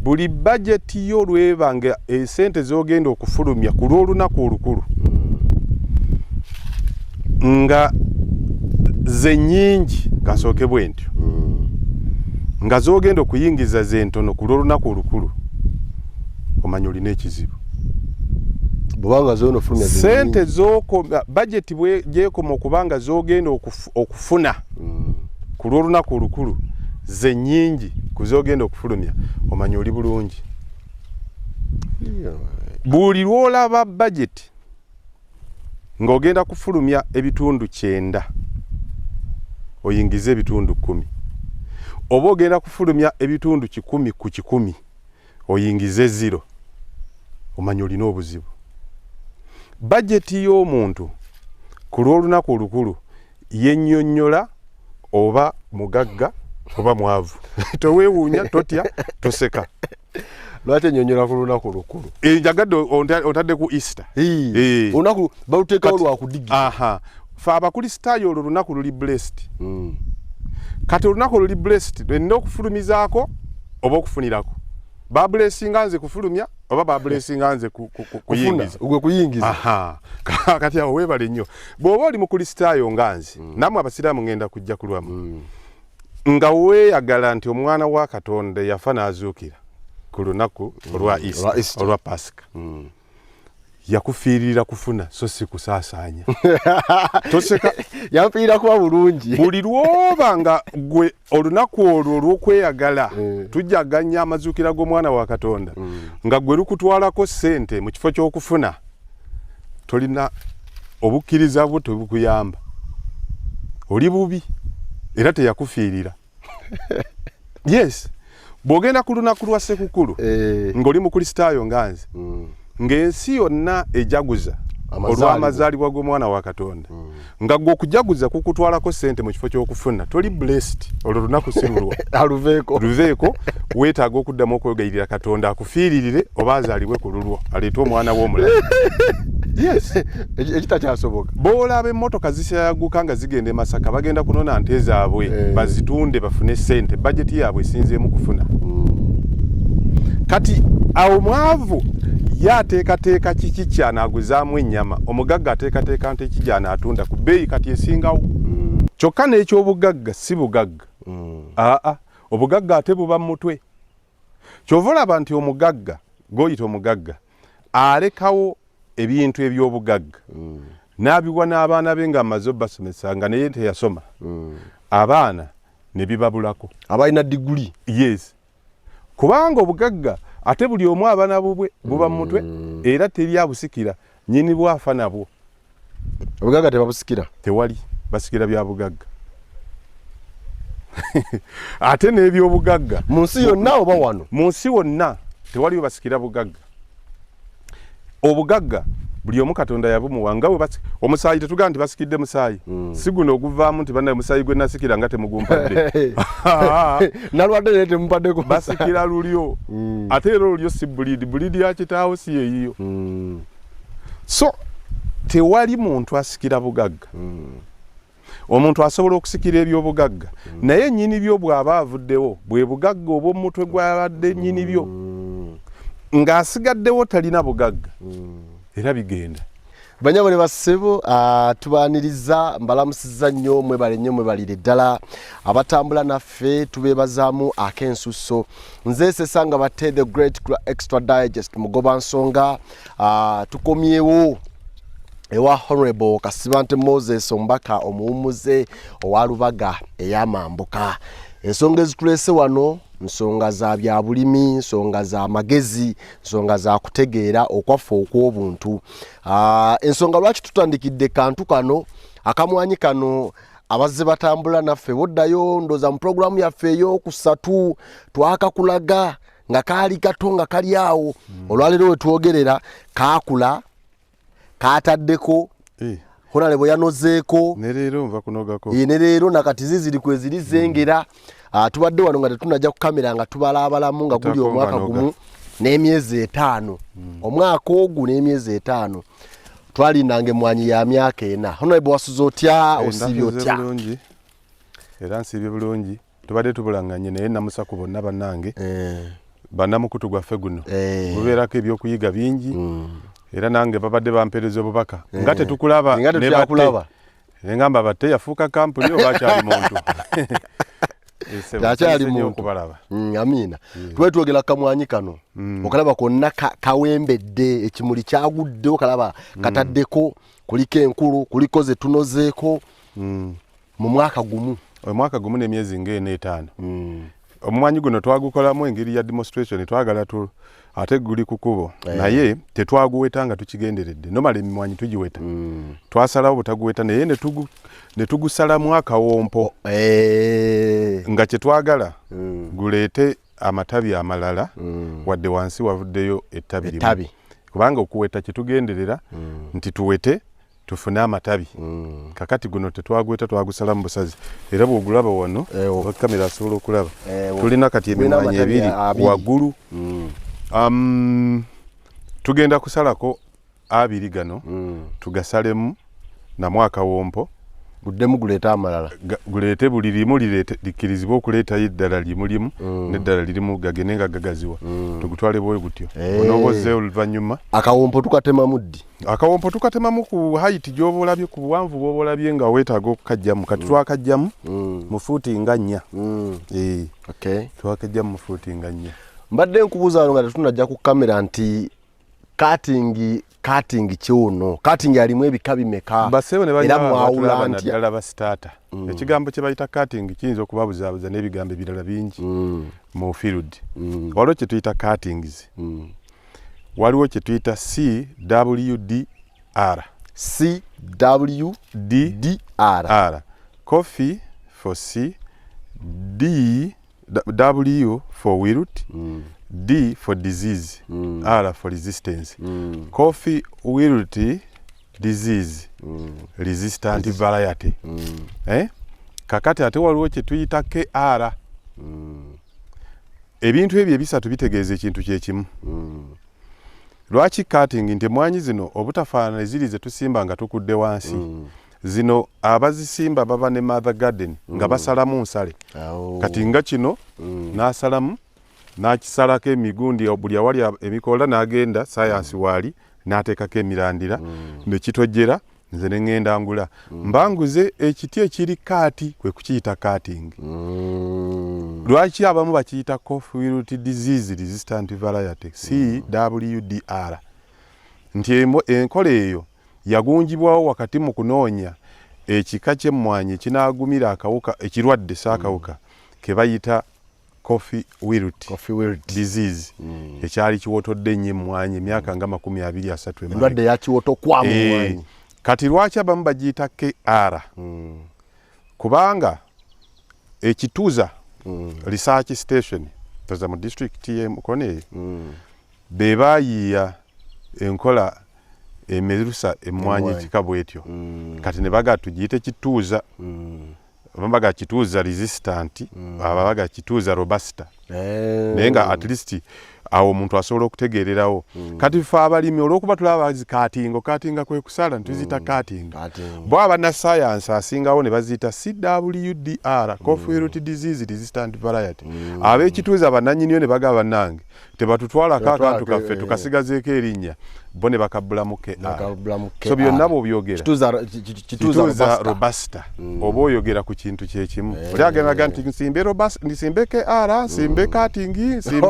buli budget yo lwebanga esente zogenda okufulumya ku lw'olunaku olukulu nga ze nnyingi kasooke bwentyo nga zogenda okuyingiza ze ntono ku lw'olunaku olukulu omanya olina ekizibu bwanga zono fulumya sente zoko budget bwe gyekoma okubanga zogenda okufuna ku lw'olunaku olukulu ze nnyingi kuzogenda okufulumya omanya oli bulungi buli lwolaba budget ng'ogenda kufulumya ebitundu 9 oyingize ebitundu 10 oba ogenda kufulumya ebitundu 10 ku 10 oyingize 0 omanya olina obuzibu budget y'omuntu ku lw'olunaku olukulu yennyonnyola oba mugagga oba mwavu toweewuunya totya toseka lwaki ennyonnyola ku lunaku olukulu njagadde otadde ku Easter olunaku baluteekawo lwakudigira fe abakristaayo olwo olunaku luli blessed kati olunaku oluli blessed lwenina okufulumizaako oba okufunirako babulesinga nze kufulumya oba babulesinga nze kuyingiza kati awo weebale nnyo bw'oba oli mukristaayo nga nze nammwe abasiraamu ngenda kujja kulwamu nga weeyagala nti omwana wa Katonda yafa n'azuukira ku lunaku olwa Easter olwa Pasika yakufiirira kufuna so si kusaasaanya toseka yafiirira kuba bulungi buli lwoba nga gwe olunaku olwo olw'okweyagala tujjaganya amazuukira g'omwana wa Katonda nga gwe lukutwalako ssente mu kifo ky'okufuna tolina obukkiriza bwo tebukuyamba oli bubi era teyakufiirira yes bw'ogenda ku lunaku lwa Ssekukkulu ng'oli mukristaayo nga nze ng'ensi yonna ejaguza olw'amazaalibwa g'omwana wa Katonda nga gwe okujaguza kukutwalako ssente mu kifo ky'okufuna toli blessed olwo lunaku si lulwa luveeko weetaaga okuddamu okwegayirira Katonda akufiiririre oba azaalibwe ku lulwo aleete omwana w'omulamu yes ekitakyasoboka boolaba emmotoka zisaaguka nga zigenda e Masaka bagenda kunona nte zaabwe bazitunde bafune ssente budget yaabwe esinzeemu kufuna kati awo mwavu yateekateeka kiki kyanaaguzaamu ennyama omugagga ateekateeka nte ki gy'anaatunda ku bbeeyi kati esingawo kyokka n'ekyobugagga si bugagga obugagga ate buba mu mutwe kyova olaba nti omugagga gw'oyita omugagga alekawo ebintu eby'obugagga n'abiwa n'abaana be nga amaze obbasomesa nga naye teyasoma abaana ne bibabulako abalina diguli yes kubanga obugagga ate buli omu abaana bubwe buba mu mutwe era teri abusikira nnyini bwafa nabwo obugagga tebabusikira tewali basikira bya bugagga ate n'ebyobugagga mu nsi yonna oba wano mu nsi wonna tewali basikira bugagga obugagga buli omu Katonda yabumuwa nga bwe omusaayi tetugaa nti basikidde musaayi si guno oguvaamu nti bannaye musaayi gwe nasikira nga temugumpadde nalwadde naye temumpaddeko basikira lulyo ate era olulyo si bulidi ya kitaawo si yeyiyo so tewali muntu asikira bugagga omuntu asobola okusikira ebyobugagga naye nnyini byo bw'aba avuddewo bwe bugagga obw'omutwe gw'abadde nnyini byo ng'asigaddewo talina bugagga era bigenda banyabo ne bassebo tubaaniriza mbalamusizza nnyo mwebale nnyo mwebalire ddala abatambula naffe tubeebazaamu ak'ensusso nze Sesanga Bate the Great Extra Digest mugoba nsonga tukomyewo ewa Honorable Kasibante Moses omubaka omuwummuze owa Lubaga ey'Amambuka ensonga ezitulese wano nsonga za bya bulimi nsonga za magezi nsonga za kutegeera okwaffe okw'obuntu ensonga lwaki tutandikidde kantu kano akamwanyi kano abazze batambula naffe boddayo ndoza mu programu yaffe ey'okusatu twakakulaga nga kaali kato nga kali awo olwaleero we twogerera kaakula kaataddeko honale bwe yanozeeko ne leero nva kunogako ne leero nakati ziziri kweziri zengera tubadde wano nga tetunajja ku kamera nga tubalaabalamu nga guli omwaka gumu n'emyezi 5 omwaka ogu n'emyezi 5 twalindange mwanyi ya myaka 4 honale bwe wasuza otya osibye otya era nsibye bulungi tubadde tubulanganye naye namusaku bonna bannange bannamukutu gwaffe guno gubeerako ebyokuyiga bingi era nange babadde bampeereza obubaka nga tetukulaba ngamba batte yafuuka kampuni oba akyali muntu akyali muntu amiina tube twogera kamwanyi kano okalaba konna kawembedde ekimuli kyagudde okalaba kataddeko kuliko enkulu kuliko ze tunozeeko mu mwaka gumu n'emyezi ng'ena 5 omumwanyi guno twagukolamu engeri ya demonstration twagala ate guli ku kkubo naye tetwaguweta nga tukigenderedde nomala emimwanyi tugiweta twasalawo butaguweta naye ne tugusalamu akawompo nga kyetwagala guleete amatabi amalala wadde wansi wavuddeyo ettabi limu kubanga okuweta kyetugenderera nti tuwete tufune amatabi kakati guno tetwaguweta twagusala mu busazi era bw'ogulaba wano kamera asobola okulaba tulina kati emimwanyi ebiri waggulu tugenda kusalako abiri gano tugasalemu namu akawompo guddemu guleeta amalala guleete buli limu likkirizibwa okuleetayo eddala limu n'eddala lirimu gagende nga gagaziwa tugutwale bwe gutyo onooboze oluvannyuma akawompo tukatemamu ddi akawompo tukatemamu ku height gy'oba olabye ku buwanvu bw'oba olabye nga weetaaga okukajjamu kati twakajjamu mu fuuti nga 4 twakajjamu mu fuuti nga 4 mbadde nkubuuza wano nga tetunajja ku kamera nti cutting kiuno cutting alimu ebika bimeka era mwawula naddala basitaata ekigambo kye bayita cutting kiyinza okubabuzaabuza n'ebigambo ebirala bingi mu field waliwo kye tuyita cuttings waliwo kye tuyita CWDR coffee for C W for wilt D for disease, R for resistance. Coffee wilt disease resistant variety. Kakati ate waliwo kye tuyita KR. Ebintu ebyo ebisatu bitegeeza ekintu kyekimu. Lwaki cutting nti emwanyi zino obutafaanana eziri ze tusimba nga tukudde wansi. Zino abazisimba baba ne mother garden nga basalamu nsale. Kati nga kino n'asalamu n'akisalako emigundi buli awali emikoola n'agenda sayansi waali n'ateekako emirandira ne kitojjera nze ne ŋŋenda ngula mbanguze ekiti ekiri kaati kwe kukiyita cutting. Lwaki abamu bakiyita coffee wilt disease resistant variety CWDR nti enkola eyo yagunjibwawo wakati mu kunoonya ekika ky'emmwanyi ekinaagumira akawuka ekirwadde saakawuka ke bayita coffee wilt disease ekyali kiwotodde nnyo emmwanyi emyaka nga 23 endwadde yakiwoto kwa mmwanyi. Kati lwaki abamu bagiyita KR kubanga ekituuza research station toza mu district y'Mukono be baayiiya enkola emerusa emmwanyi ekika bwetyo kati ne baga tugiyite kituuza baga kituuza resistant abaga kituuza robusta naye nga at least awo omuntu asobola okutegeererawo kati fe abalimi olw'okuba tulaba katinga kwe kusala ntuziyita cutting bo abannasayansi asingawo ne baziyita CWDR coffee wilt disease resistant variety ab'ekituuza bannannyiniyo ne bagaba bannange tebatutwalako akantu kaffe tukasigazeeko erinnya bo ne bakabbulamu KR so byonna bw'obyogera kituuza robusta oba oyogera ku kintu kyekimu oli agendaga nti nsimbe KR nsimbe cutting nsimbe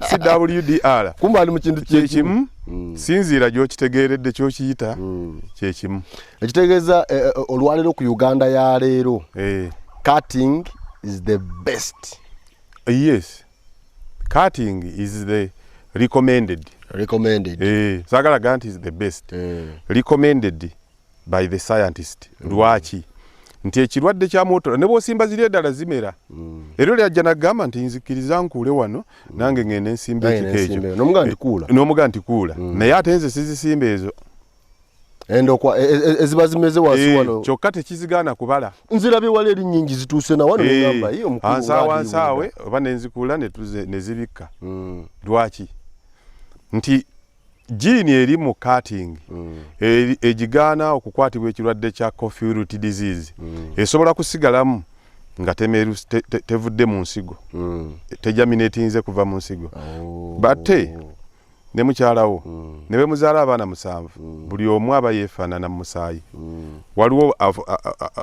CWDR kumba ali mu kintu kyekimu sinziira gy'okitegeeredde ky'okiyita kyekimu ekitegeeza olwaleero ku Uganda ya leero cutting is the best. Yes, cutting is the recommended sagala ganti is the best recommended by the scientist. Lwaki nti ekirwadde kya moto ne bw'osimba ziri eddala zimera era lyajja nagamba nti nzikiriza nkuule wano nange ngende nsimba ekika ekyo n'omuga nti kuula naye ate nze sizisimba ezo eziba zimeze wansi wano kyokka tekizigaana kubala nzirabye wali eri nnyingi zituuse na wano ngamba ansaawansaawe oba nenzikuula ne zibikka. Lwaki nti jiini eri mu cutting egigaana okukwatibwa ekirwadde kya coffee wilt disease esobola kusigalamu nga temeru tevudde mu nsigo tejaminatinze kuva mu nsigo batte ne mukyalawo ne be muzaala abaana 7 buli omu aba yeefaanana mu musaayi waliwo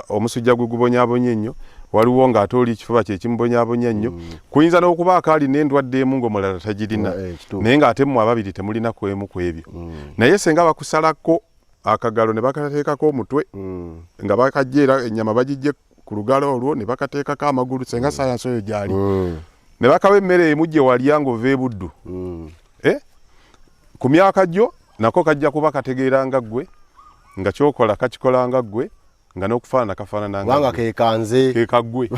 omusujja gwe gubonyaabonya ennyo waliwo ng'ate oli ekifuba kye kimubonyaabonya nnyo kuyinza n'okuba akaali n'endwadde emu ng'omulala tagirina naye ng'ate mmwe ababiri temulina ku emu ku ebyo naye senga bakusalako akagalo ne bakateekako omutwe nga bakajja era ennyama bagijje ku lugalo olwo ne bakateekako amagulu senga sayansi oyo gyali ne bakawa emmere emu gye walya ng'ova ebuddu ku myaka gyo nako kajja kuba kategeera nga ggwe nga kyokola kakikola nga ggwe nga n'okufaanana kafaanana nga ke kaggwe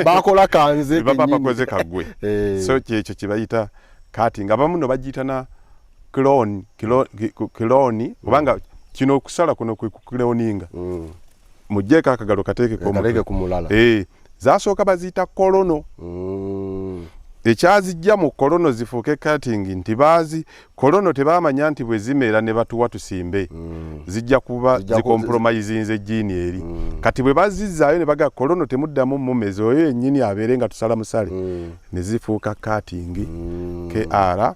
bakola kanze baba bakoze kaggwe so kyekyo kibayita kati nga bamu no bagiyita na kiloni kubanga kino okusala kuno kwe kukiloninga mujjeko akagalo kateeke ku mulala zasooka baziyita kolono ekyazijja mu kolono zifuuke cutting nti baazi kolono tebamanya nti bwe zimera ne batuwa tusimbe zijja kuba zikompromisinze jiini eri kati bwe bazizzaayo ne baga kolono temuddamu mumezi oyo yennyini abeere nga tusala musale ne zifuuka cutting kr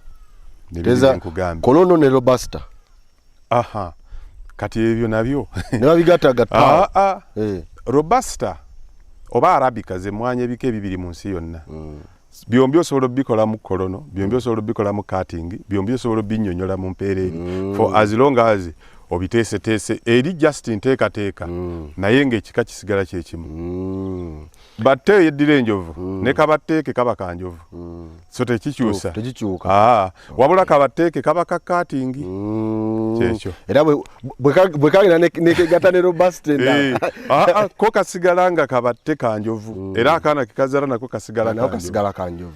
nkugambye kolono ne robusta kati ebyo nabyo ne babigatagatta robusta oba arabica ze mwanya ebika ebibiri mu nsi yonna byombi osobola obikola mu kolono byombi osobola obikola mu cutting byombi osobola obinnyonnyola mu mpeera eri for as long as obiteeseteese eri just nteekateeka naye ng'ekika kisigala kyekimu batte yeddira enjovu ne kabatteeke kaba kanjovu so tekikyusa wabula kabatteeke kaba ka cutting kyekyo era bwe kagenda nekegata ne robusta ko kasigala nga kabatte kanjovu era akaana kekazaala nako kasigala kanjovu